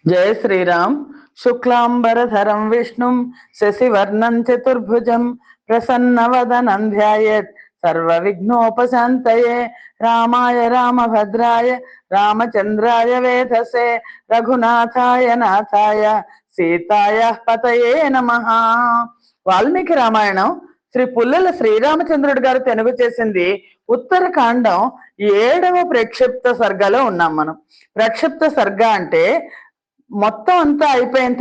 जय श्रीराम। शुक्लांबरधरं विष्णुं शशिवर्णं चतुर्भुजं प्रसन्नवदनं ध्यायेत् सर्वविघ्नोपशान्तये। रामाय रामभद्राय रामचन्द्राय वेधसे रघुनाथाय नाथाय सीताय पतये नमः। వాల్మీకి రామాయణం శ్రీ పుల్లల శ్రీరామచంద్రుడి గారు తెనుగు చేసింది ఉత్తరకాండం 7వ ప్రక్షిప్త సర్గలో ఉన్నాం మనం. ప్రక్షిప్త సర్గ అంటే మొత్తం అంతా అయిపోయిన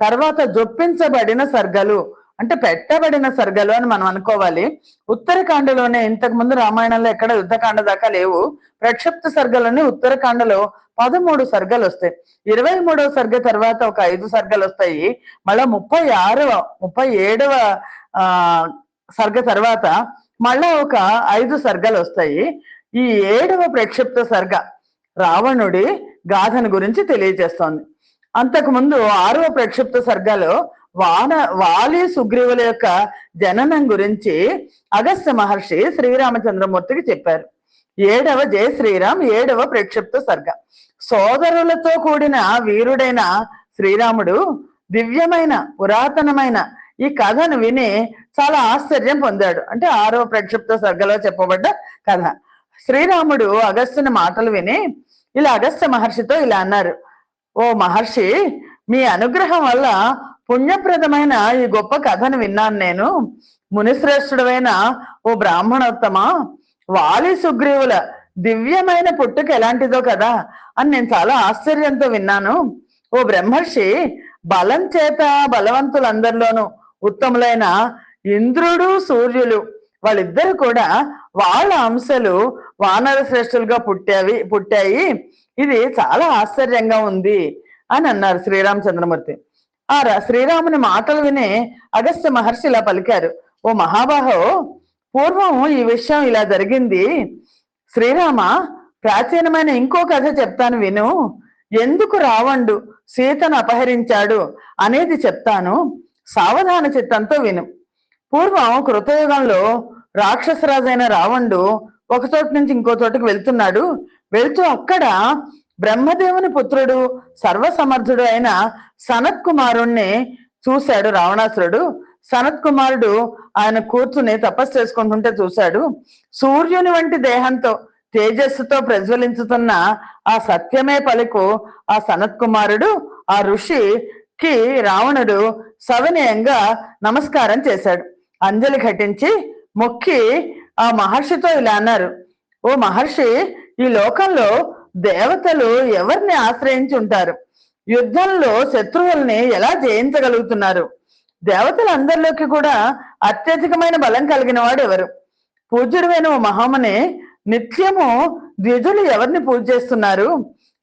తర్వాత జొప్పించబడిన సర్గలు అంటే పెట్టబడిన సర్గలు అని మనం అనుకోవాలి. ఉత్తరకాండలోనే ఇంతకు ముందు రామాయణంలో ఎక్కడ యుద్ధకాండ దాకా లేవు. ప్రక్షిప్త సర్గలని ఉత్తరకాండలో 13 సర్గలు వస్తాయి. 23వ సర్గ తర్వాత ఒక 5 సర్గలు వస్తాయి. మళ్ళా 37వ సర్గ తర్వాత మళ్ళా ఒక 5 సర్గలు వస్తాయి. ఈ 7వ ప్రక్షిప్త సర్గ రావణుడి గాథను గురించి తెలియజేస్తోంది. అంతకుముందు 6వ ప్రక్షిప్త సర్గలో వాలి సుగ్రీవుల యొక్క జననం గురించి అగస్త్య మహర్షి శ్రీరామచంద్రమూర్తికి చెప్పారు. జయ శ్రీరామ్ 7వ ప్రక్షిప్త సర్గ. సోదరులతో కూడిన వీరుడైన శ్రీరాముడు దివ్యమైన పురాతనమైన ఈ కథను విని చాలా ఆశ్చర్యం పొందాడు. అంటే 6వ ప్రక్షిప్త సర్గలో చెప్పబడ్డ కథ. శ్రీరాముడు అగస్త్యుని మాటలు విని ఇలా అగస్త్య మహర్షితో ఇలా అన్నారు. ఓ మహర్షి, మీ అనుగ్రహం వల్ల పుణ్యప్రదమైన ఈ గొప్ప కథను విన్నాను నేను. మునిశ్రేష్ఠుడైన ఓ బ్రాహ్మణోత్తమ, వాలి సుగ్రీవుల దివ్యమైన పుట్టుక ఎలాంటిదో కదా అని నేను చాలా ఆశ్చర్యంతో విన్నాను. ఓ బ్రహ్మర్షి, బలం చేత బలవంతులందరిలోనూ ఉత్తములైన ఇంద్రుడు సూర్యులు వాళ్ళిద్దరు కూడా వాళ్ళ అంశలు వానర శ్రేష్ఠులుగా పుట్టాయి. ఇది చాలా ఆశ్చర్యంగా ఉంది అని అన్నారు శ్రీరామచంద్రమూర్తి. శ్రీరాముని మాటలు విని అగస్త్య మహర్షి ఇలా పలికారు. ఓ మహాబాహో, పూర్వం ఈ విషయం ఇలా జరిగింది. శ్రీరామ, ప్రాచీనమైన ఇంకో కథ చెప్తాను విను. ఎందుకు రావణుడు సీతను అపహరించాడు అనేది చెప్తాను, సావధాన చిత్తంతో విను. పూర్వం కృతయుగంలో రాక్షసరాజైన రావణుడు ఒక చోటు నుంచి ఇంకో చోటుకు వెళ్తూ అక్కడ బ్రహ్మదేవుని పుత్రుడు సర్వసమర్థుడు అయిన సనత్ కుమారుణ్ణి చూశాడు రావణాసురుడు. సనత్ కుమారుడు ఆయన కూర్చుని తపస్సు చేసుకుంటుంటే చూశాడు. సూర్యుని వంటి దేహంతో తేజస్సుతో ప్రజ్వలించుతున్న ఆ సత్యమే పలుకు ఆ సనత్ కుమారుడు ఆ ఋషికి రావణుడు సవినయంగా నమస్కారం చేశాడు. అంజలి ఘటించి మొక్కి ఆ మహర్షితో ఇలా అన్నారు. ఓ మహర్షి, ఈ లోకంలో దేవతలు ఎవరిని ఆశ్రయించి ఉంటారు? యుద్ధంలో శత్రువుల్ని ఎలా జయించగలుగుతున్నారు? దేవతలందరిలోకి కూడా అత్యధికమైన బలం కలిగిన వాడు ఎవరు? పూజ్యుడైన ఓ మహాముని, నిత్యము ద్విజులు ఎవరిని పూజ చేస్తున్నారు?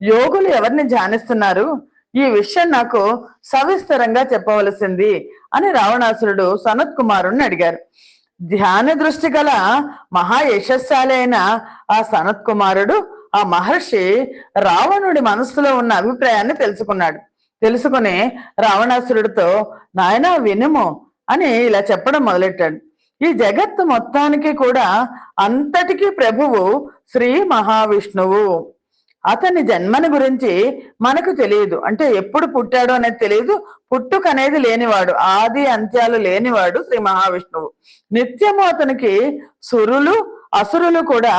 యోగులు ఎవరిని ధ్యానిస్తున్నారు? ఈ విషయం నాకు సవిస్తరంగా చెప్పవలసింది అని రావణాసురుడు సనత్ కుమారుణ్ణి అడిగారు. ధ్యాన దృష్టి గల మహాయశస్శాలి అయిన ఆ సనత్ కుమారుడు ఆ మహర్షి రావణుడి మనసులో ఉన్న అభిప్రాయాన్ని తెలుసుకుని రావణాసురుడితో, నాయనా వినుము అని ఇలా చెప్పడం మొదలెట్టాడు. ఈ జగత్తు మొత్తానికి కూడా అంతటికీ ప్రభువు శ్రీ మహావిష్ణువు. అతని జన్మని గురించి మనకు తెలియదు. అంటే ఎప్పుడు పుట్టాడు అనేది తెలియదు. పుట్టుక అనేది లేనివాడు, ఆది అంత్యాలు లేనివాడు శ్రీ మహావిష్ణువు. నిత్యము అతనికి సురులు అసురులు కూడా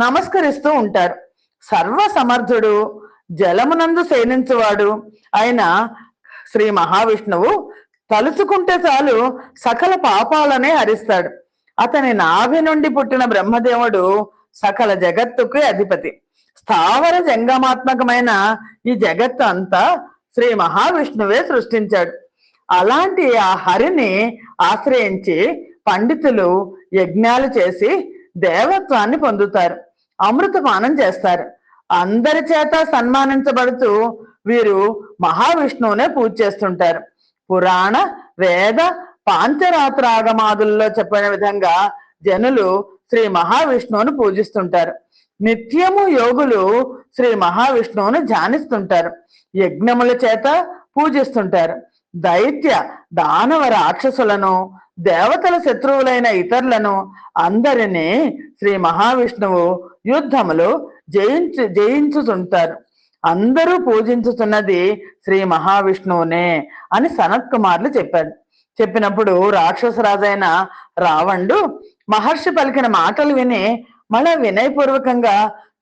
నమస్కరిస్తూ ఉంటారు. సర్వ సమర్థుడు, జలమునందు శయనించువాడు అయిన శ్రీ మహావిష్ణువు తలుచుకుంటే చాలు సకల పాపాలనే హరిస్తాడు. అతని నాభి నుండి పుట్టిన బ్రహ్మదేవుడు సకల జగత్తుకి అధిపతి. స్థావర జంగమాత్మకమైన ఈ జగత్తు అంతా శ్రీ మహావిష్ణువే సృష్టించాడు. అలాంటి ఆ హరిని ఆశ్రయించి పండితులు యజ్ఞాలు చేసి దేవత్వాన్ని పొందుతారు, అమృతపానం చేస్తారు. అందరి చేత సన్మానించబడుతూ వీరు మహావిష్ణువునే పూజ చేస్తుంటారు. పురాణ వేద పాంచరాత్రాగమాదుల్లో చెప్పిన విధంగా జనులు శ్రీ మహావిష్ణువును పూజిస్తుంటారు. నిత్యము యోగులు శ్రీ మహావిష్ణువును ధ్యానిస్తుంటారు, యజ్ఞముల చేత పూజిస్తుంటారు. దైత్య దానవ రాక్షసులను, దేవతల శత్రువులైన ఇతరులను అందరినీ శ్రీ మహావిష్ణువు యుద్ధములు జయించుతుంటారు. అందరూ పూజించుతున్నది శ్రీ మహావిష్ణువునే అని సనత్ కుమార్లు చెప్పాడు. చెప్పినప్పుడు రాక్షసరాజైన రావణుడు మహర్షి పలికిన మాటలు విని మళ్ళా వినయపూర్వకంగా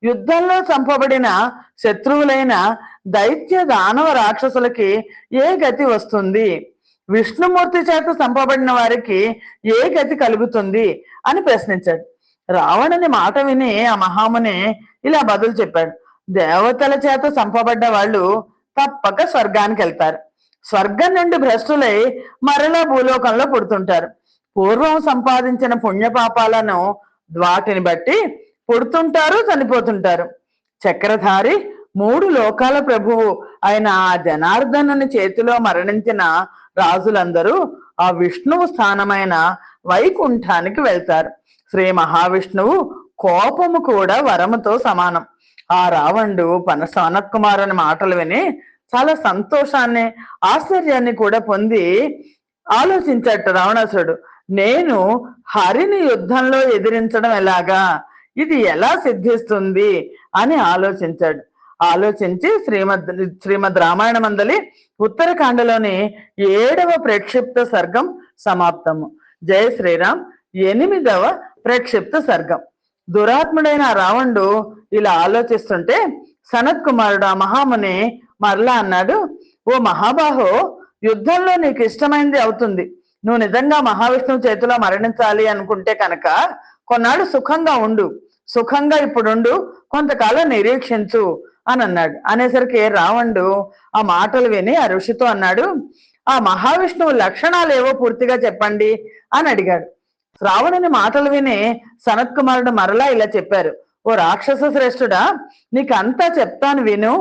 యుద్ధంలో చంపబడిన శత్రువులైన దైత్య దానవ రాక్షసులకి ఏ గతి వస్తుంది, విష్ణుమూర్తి చేత చంపబడిన వారికి ఏ గతి కలుగుతుంది అని ప్రశ్నించాడు. రావణుని మాట విని ఆ మహాముని ఇలా బదులు చెప్పాడు. దేవతల చేత చంపబడ్డ వాళ్ళు తప్పక స్వర్గానికి వెళ్తారు. స్వర్గం నుండి భ్రష్టులై మరలా భూలోకంలో పుడుతుంటారు. పూర్వం సంపాదించిన పుణ్యపాపాలను వాటిని బట్టి పుడుతుంటారు, చనిపోతుంటారు. చక్రధారి 3 లోకాల ప్రభువు అయిన ఆ జనార్దనుని చేతిలో మరణించిన రాజులందరూ ఆ విష్ణువు స్థానమైన వైకుంఠానికి వెళ్తారు. శ్రీ మహావిష్ణువు కోపము కూడా వరముతో సమానం. ఆ రావణుడు సనత్ కుమారుని మాటలు విని చాలా సంతోషాన్ని, ఆశ్చర్యాన్ని కూడా పొంది ఆలోచించాడు రావణాసురుడు. నేను హరిని యుద్ధంలో ఎదిరించడం ఎలాగా, ఇది ఎలా సిద్ధిస్తుంది అని ఆలోచించాడు. ఆలోచించి శ్రీమద్ రామాయణ మందలి ఉత్తరకాండలోని 7వ ప్రక్షిప్త సర్గం సమాప్తము. జయ శ్రీరామ్. 8వ ప్రక్షిప్త సర్గం. దురాత్ముడైన రావణుడు ఇలా ఆలోచిస్తుంటే సనత్ కుమారుడు ఆ మహాముని మరలా అన్నాడు, ఓ మహాబాహో, యుద్ధంలో నీకు ఇష్టమైంది అవుతుంది. నువ్వు నిజంగా మహావిష్ణువు చేతిలో మరణించాలి అనుకుంటే కనుక కొన్నాళ్ళు సుఖంగా ఉండు, సుఖంగా ఇప్పుడుండు, కొంతకాలం నిరీక్షించు అని అన్నాడు. అనేసరికి రావణుడు ఆ మాటలు విని ఆ ఋషితో అన్నాడు, ఆ మహావిష్ణువు లక్షణాలు ఏవో పూర్తిగా చెప్పండి అని అడిగాడు. రావణుని మాటలు విని సనత్ కుమారుడు మరలా ఇలా చెప్పారు, ఓ రాక్షస శ్రేష్ఠుడా, నీకంతా చెప్తాను విను.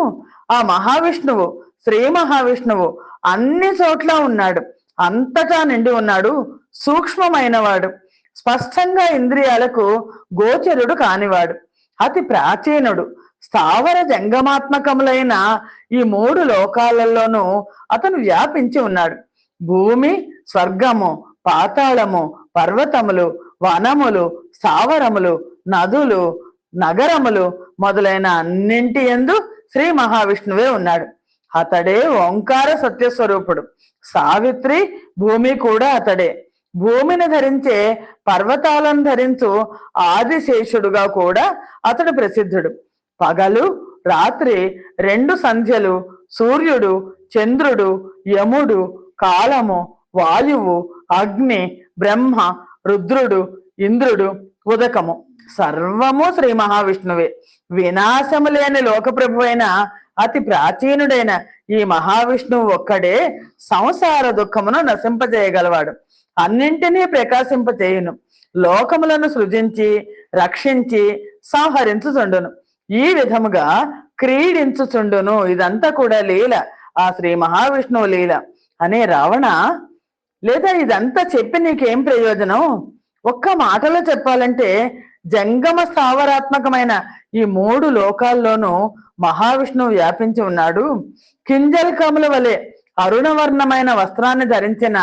ఆ మహావిష్ణువు, శ్రీ మహావిష్ణువు అన్ని చోట్ల ఉన్నాడు, అంతటా నిండి ఉన్నాడు, సూక్ష్మమైన వాడు, స్పష్టంగా ఇంద్రియాలకు గోచరుడు కానివాడు, అతి ప్రాచీనుడు, స్థావర జంగమాత్మకములైన ఈ 3 లోకాలలోనూ అతను వ్యాపించి ఉన్నాడు. భూమి, స్వర్గము, పాతాళము, పర్వతములు, వనములు, స్థావరములు, నదులు, నగరములు మొదలైన అన్నింటి యందు శ్రీ మహావిష్ణువే ఉన్నాడు. అతడే ఓంకార సత్యస్వరూపుడు. సావిత్రి భూమి కూడా అతడే. భూమిని ధరించే పర్వతాలను ధరించు ఆదిశేషుడుగా కూడా అతడు ప్రసిద్ధుడు. పగలు రాత్రి 2 సంధ్యలు, సూర్యుడు, చంద్రుడు, యముడు, కాలము, వాయువు, అగ్ని, బ్రహ్మ, రుద్రుడు, ఇంద్రుడు, ఉదకము సర్వము శ్రీ మహావిష్ణువే. వినాశము లేని లోకప్రభు అయిన అతి ప్రాచీనుడైన ఈ మహావిష్ణువు ఒక్కడే సంసార దుఃఖమును నశింపజేయగలవాడు, అన్నింటినీ ప్రకాశింపచేయును, లోకములను సృజించి రక్షించి సంహరించుచుండును, ఈ విధముగా క్రీడించుచుండును. ఇదంతా కూడా లీల, ఆ శ్రీ మహావిష్ణువు లీల. అనే రావణ, లేదా ఇదంతా చెప్పి నీకేం ప్రయోజనం? ఒక్క మాటలో చెప్పాలంటే జంగమ స్థావరాత్మకమైన ఈ 3 లోకాల్లోనూ మహావిష్ణువు వ్యాపించి ఉన్నాడు. కింజల్కముల వలె అరుణవర్ణమైన వస్త్రాన్ని ధరించిన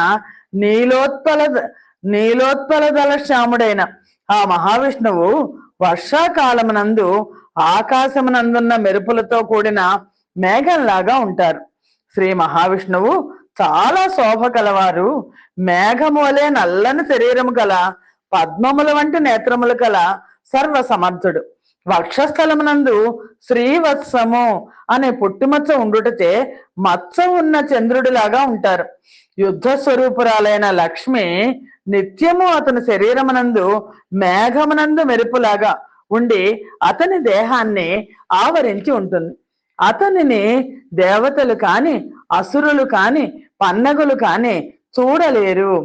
నీలోత్పల దళ శ్యాముడైన ఆ మహావిష్ణువు వర్షాకాలమునందు ఆకాశమునందున్న మెరుపులతో కూడిన మేఘంలాగా ఉంటారు. శ్రీ మహావిష్ణువు చాలా శోభ కలవారు. మేఘము వలె నల్లని శరీరము గల, పద్మముల వంటి నేత్రములు గల సర్వ సమర్థుడు. వక్షస్థలమునందు శ్రీవత్సము అనే పుట్టుమచ్చ ఉండుటచే మచ్చ ఉన్న చంద్రుడిలాగా ఉంటారు. యుద్ధ స్వరూపురాలైన లక్ష్మి నిత్యము అతని శరీరమునందు మేఘమునందు మెరుపులాగా ఉండి అతని దేహాన్ని ఆవరించి ఉంటుంది. అతనిని దేవతలు కాని, అసురులు కాని, పన్నగులు కాని చూడలేరు.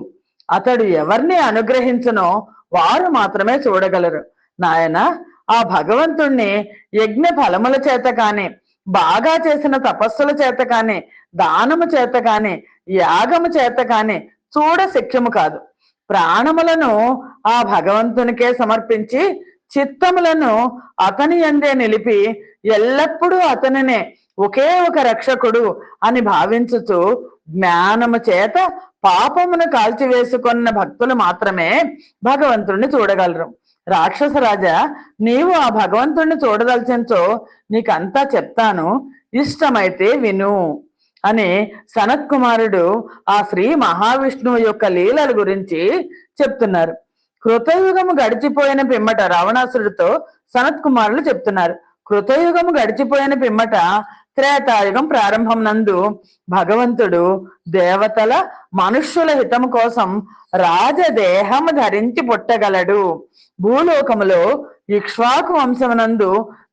అతడు ఎవరిని అనుగ్రహించునో వారు మాత్రమే చూడగలరు. నాయన, ఆ భగవంతుణ్ణి యజ్ఞ ఫలముల చేత కాని, బాగా చేసిన తపస్సుల చేత కాని, దానము చేత కాని, యాగము చేత కాని చూడ శక్యము కాదు. ప్రాణములను ఆ భగవంతునికే సమర్పించి చిత్తములను అతని యందే నిలిపి ఎల్లప్పుడూ అతనినే ఒకే ఒక రక్షకుడు అని భావించుచు జ్ఞానము చేత పాపమును కాల్చివేసుకున్న భక్తులు మాత్రమే భగవంతుణ్ణి చూడగలరు. రాక్షసరాజా, నీవు ఆ భగవంతుణ్ణి చూడదలిచించో నీకంతా చెప్తాను. ఇష్టమైతే విను అని సనత్ కుమారుడు ఆ శ్రీ మహావిష్ణువు యొక్క లీలల గురించి చెప్తున్నారు. కృతయుగము గడిచిపోయిన పిమ్మట రావణాసురుడితో సనత్ కుమారులు చెప్తున్నారు. కృతయుగము గడిచిపోయిన పిమ్మట త్రేతాయుగం ప్రారంభం నందు భగవంతుడు దేవతల మనుష్యుల హితము కోసం రాజదేహము ధరించి పుట్టగలడు. భూలోకములో ఇక్ష్వాకు వంశమునందు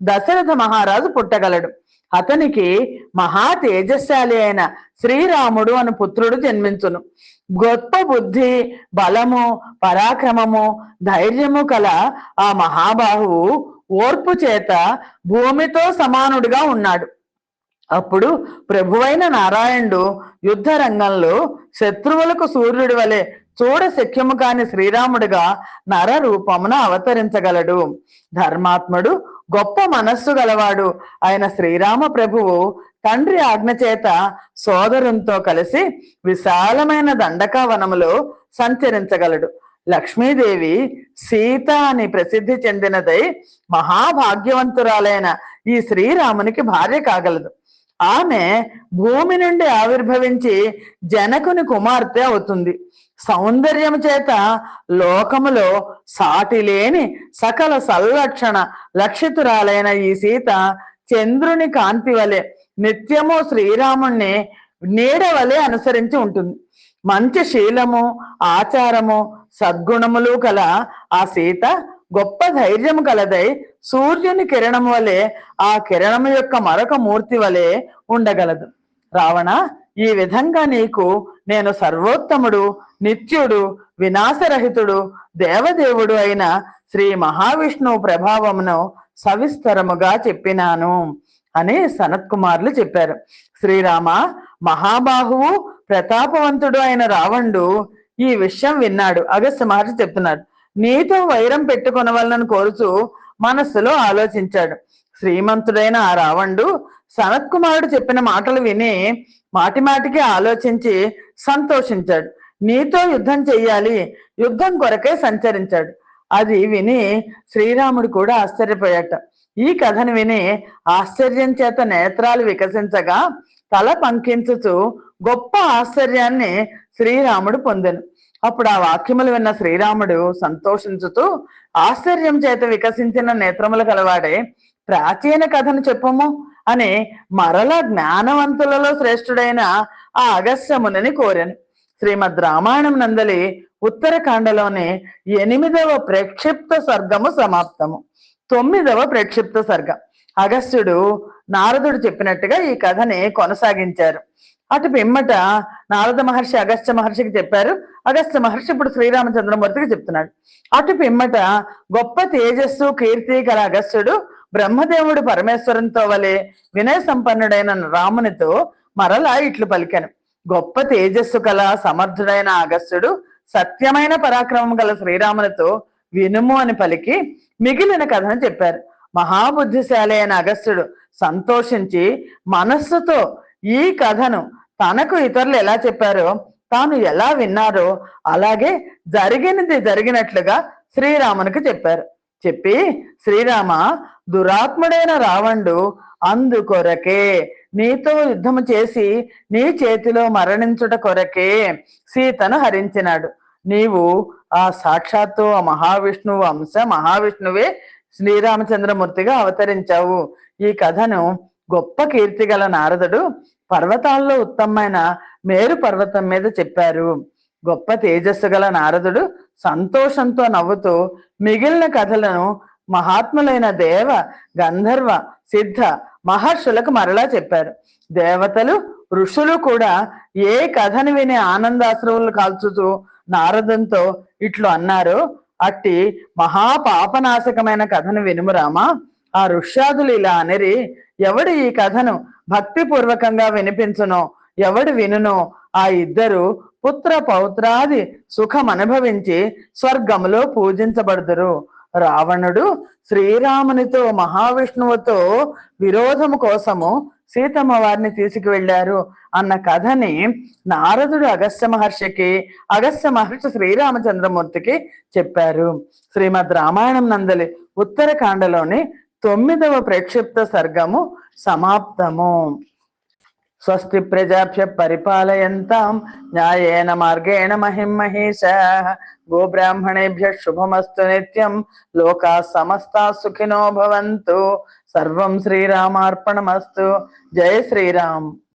దశరథ మహారాజు పుట్టగలడు. అతనికి మహా తేజశాలి అయిన శ్రీరాముడు అను పుత్రుడు జన్మించును. గొప్ప బుద్ధి, బలము, పరాక్రమము, ధైర్యము కల ఆ మహాబాహువు ఓర్పు చేత భూమితో సమానుడిగా ఉన్నాడు. అప్పుడు ప్రభువైన నారాయణుడు యుద్ధ రంగంలో శత్రువులకు సూర్యుడి వలె చూడ శక్యము కాని శ్రీరాముడిగా నర రూపమున అవతరించగలడు. ధర్మాత్ముడు, గొప్ప మనస్సు గలవాడు ఆయన శ్రీరామ ప్రభువు తండ్రి ఆజ్ఞ చేత సోదరునితో కలిసి విశాలమైన దండకావనములో సంచరించగలడు. లక్ష్మీదేవి సీత అని ప్రసిద్ధి చెందినదై మహాభాగ్యవంతురాలైన ఈ శ్రీరామునికి భార్య కాగలదు. ఆమె భూమి నుండి ఆవిర్భవించి జనకుని కుమార్తె అవుతుంది. సౌందర్యము చేత లోకములో సాటి లేని సకల సల్లక్షణ లక్షితురాలైన ఈ సీత చంద్రుని కాంతి వలె నిత్యము శ్రీరాముణ్ణి నీడ వలె అనుసరించి ఉంటుంది. మంచి శీలము, ఆచారము, సద్గుణములు కల ఆ సీత గొప్ప ధైర్యము కలదై సూర్యుని కిరణము వలె ఆ కిరణము యొక్క మరొక మూర్తి వలె ఉండగలదు. రావణ, ఈ విధంగా నీకు నేను సర్వోత్తముడు, నిత్యుడు, వినాశరహితుడు, దేవదేవుడు అయిన శ్రీ మహావిష్ణువు ప్రభావమును సవిస్తరముగా చెప్పినాను అని సనత్ కుమారులు చెప్పారు. శ్రీరామ, మహాబాహువు ప్రతాపవంతుడు అయిన రావణుడు ఈ విషయం విన్నాడు. అగస్త్య మహర్షి చెప్తున్నాడు. నీతో వైరం పెట్టుకొనవలనని కోరుచు మనస్సులో ఆలోచించాడు. శ్రీమంతుడైన ఆ రావణుడు సనత్ కుమారుడు చెప్పిన మాటలు విని మాటి మాటికి ఆలోచించి సంతోషించాడు. నీతో యుద్ధం చెయ్యాలి, యుద్ధం కొరకే సంచరించాడు. అది విని శ్రీరాముడు కూడా ఆశ్చర్యపోయాట. ఈ కథను విని ఆశ్చర్యం చేత నేత్రాలు వికసించగా తల పంకించుచు గొప్ప ఆశ్చర్యాన్ని శ్రీరాముడు పొందెను. అప్పుడు ఆ వాక్యములు విన్న శ్రీరాముడు సంతోషించుతూ ఆశ్చర్యం చేత వికసించిన నేత్రములు కలవాడే ప్రాచీన కథను చెప్పము అని మరల జ్ఞానవంతులలో శ్రేష్ఠుడైన ఆ అగస్త్యమునిని కోరాను. శ్రీమద్ రామాయణం నందలి ఉత్తరకాండలోని 8వ ప్రక్షిప్త సర్గము సమాప్తము. 9వ ప్రక్షిప్త సర్గం. అగస్త్యుడు నారదుడు చెప్పినట్టుగా ఈ కథని కొనసాగించారు. అటు పిమ్మట నారద మహర్షి అగస్త్య మహర్షికి చెప్పారు. అగస్త్య మహర్షి ఇప్పుడు శ్రీరామచంద్రమూర్తికి చెప్తున్నాడు. అటు పిమ్మట గొప్ప తేజస్సు, కీర్తి గల అగస్త్యుడు బ్రహ్మదేవుడు పరమేశ్వరంతో వలె వినయ సంపన్నుడైన రామునితో మరలా ఇట్లు పలికాను. గొప్ప తేజస్సు కల సమర్థుడైన అగస్త్యుడు సత్యమైన పరాక్రమం గల శ్రీరామునితో వినుము అని పలికి మిగిలిన కథను చెప్పారు. మహాబుద్ధిశాలి అయిన అగస్త్యుడు సంతోషించి మనస్సుతో ఈ కథను తనకు ఇతరులు ఎలా చెప్పారో, తాను ఎలా విన్నారో అలాగే జరిగినది జరిగినట్లుగా శ్రీరామునికి చెప్పారు. చెప్పి, శ్రీరామ, దురాత్ముడైన రావణుడు అందుకొరకే నీతో యుద్ధము చేసి నీ చేతిలో మరణించుట కొరకే సీతను హరించినాడు. నీవు ఆ సాక్షాత్తు ఆ మహావిష్ణువు అంశ మహావిష్ణువే శ్రీరామచంద్రమూర్తిగా అవతరించావు. ఈ కథను గొప్ప కీర్తి గల నారదుడు పర్వతాల్లో ఉత్తమమైన మేరు పర్వతం మీద చెప్పారు. గొప్ప తేజస్సు గల నారదుడు సంతోషంతో నవ్వుతూ మిగిలిన కథలను మహాత్ములైన దేవ, గంధర్వ, సిద్ధ మహర్షులకు మరలా చెప్పారు. దేవతలు, ఋషులు కూడా ఏ కథను విని ఆనందాశ్రువులు కాల్చుతూ నారదునితో ఇట్లు అన్నారు. అట్టి మహాపాపనాశకమైన కథను వినుము రామా. ఆ ఋష్యాదులు ఇలా అనిరి, ఎవడు ఈ కథను భక్తిపూర్వకంగా వినిపించునో, ఎవడు వినునో ఆ ఇద్దరు పుత్ర పౌత్రాది సుఖం అనుభవించి స్వర్గములో పూజించబడుదురు. రావణుడు శ్రీరామునితో మహావిష్ణువుతో విరోధము కోసము సీతమ్మ వారిని తీసుకువెళ్లారు అన్న కథని నారదుడు అగస్త్య మహర్షికి, అగస్త్య మహర్షి శ్రీరామచంద్రమూర్తికి చెప్పారు. శ్రీమద్ రామాయణం నందలి ఉత్తరకాండలోని 9వ ప్రక్షిప్త సర్గము సమాప్తము. స్వస్తి ప్రజాభ్య పరిపాలయంతాం న్యాయేన మార్గేణ మహిం మహేశాః. గోబ్రాహ్మణేభ్య శుభమస్తు నిత్యం. లోకా సమస్తా సుఖినో భవంతు. సర్వం శ్రీరామార్పణమస్తు. జయ శ్రీరామ్.